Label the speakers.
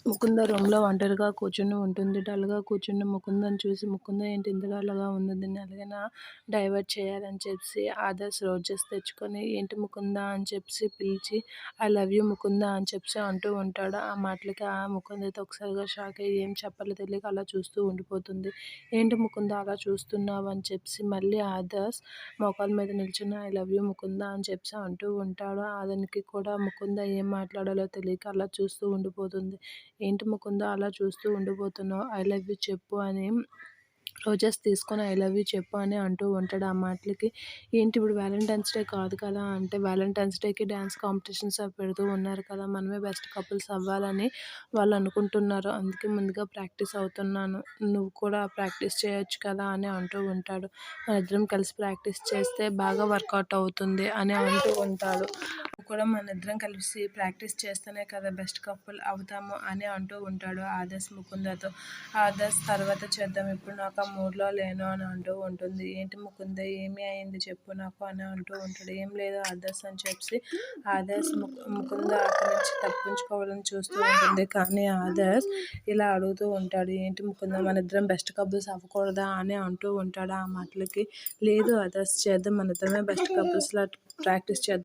Speaker 1: ముకుంద రూమ్‌లో ఒంటరిగా కూర్చుని ఉంటుంది. డల్‌గా కూర్చున్న ముకుందను చూసి, ముకుంద ఏంటి ఇంత డల్‌గా ఉంది, దీన్ని ఎలాగైనా డైవర్ట్ చేయాలని చెప్పేసి ఆదర్శ్ రోజెస్ తెచ్చుకొని, ఏంటి ముకుంద అని చెప్పేసి పిలిచి, ఐ లవ్ యూ ముకుంద అని చెప్పేసి అంటూ ఉంటాడు. ఆ మాటలకి ఆ ముకుంద అయితే ఒకసారిగా షాక్ అయ్యి ఏం చెప్పాలో తెలియక అలా చూస్తూ ఉండిపోతుంది. ఏంటి ముకుంద అలా చూస్తున్నావు అని చెప్పేసి మళ్ళీ ఆదర్శ్ మోకాళ్ళ మీద నిల్చొని ఐ లవ్ యూ ముకుంద అని చెప్పేసి అంటూ ఉంటాడు. అతనికి కూడా ముకుంద ఏం మాట్లాడాలో తెలియక అలా చూస్తూ ఉండిపోతుంది. ఏంటి ముకుంద అలా చూస్తూ ఉండిపోతున్నావు, ఐ లవ్ యూ చెప్పు అని రోజెస్ తీసుకొని ఐ లవ్ యూ చెప్పు అని అంటూ ఉంటాడు. ఆ మాటలకి ఏంటి ఇప్పుడు వ్యాలంటైన్స్ డే కాదు కదా అంటే, వ్యాలంటైన్స్ డేకి డ్యాన్స్ కాంపిటీషన్స్ అవి పెడుతూ ఉన్నారు కదా, మనమే బెస్ట్ కపుల్స్ అవ్వాలని వాళ్ళు అనుకుంటున్నారు, అందుకే ముందుగా ప్రాక్టీస్ అవుతున్నాను, నువ్వు కూడా ప్రాక్టీస్ చేయొచ్చు కదా అని అంటూ ఉంటాడు. మన ఇద్దరం కలిసి ప్రాక్టీస్ చేస్తే బాగా వర్కౌట్ అవుతుంది అని అంటూ ఉంటాడు. కూడా మన ఇద్దరం కలిసి ప్రాక్టీస్ చేస్తేనే కదా బెస్ట్ కపుల్ అవుతాము అని అంటూ ఉంటాడు ఆదర్శ్ ముకుందతో. ఆదర్శ్ తర్వాత చేద్దాం, ఇప్పుడు నాకు ఆ మూడ్లో లేను అని అంటూ ఉంటుంది. ఏంటి ముకుంద ఏమి అయింది చెప్పు నాకు అని అంటూ ఉంటాడు. ఏం లేదు ఆదర్శ్ అని చెప్పి ఆదర్శ్ ముకుంద అక్కడి నుంచి తప్పించుకోవాలని చూస్తూ ఉంటుంది. కానీ ఆదర్శ్ ఇలా అడుగుతూ ఉంటాడు, ఏంటి ముకుంద మన ఇద్దరం బెస్ట్ కపుల్స్ అవ్వకూడదా అని అంటూ ఉంటాడు. ఆ మాటలకి లేదు ఆదర్శ్ చేద్దాం, మన ఇద్దరమే బెస్ట్ కపుల్స్లా ప్రాక్టీస్ చేద్దాం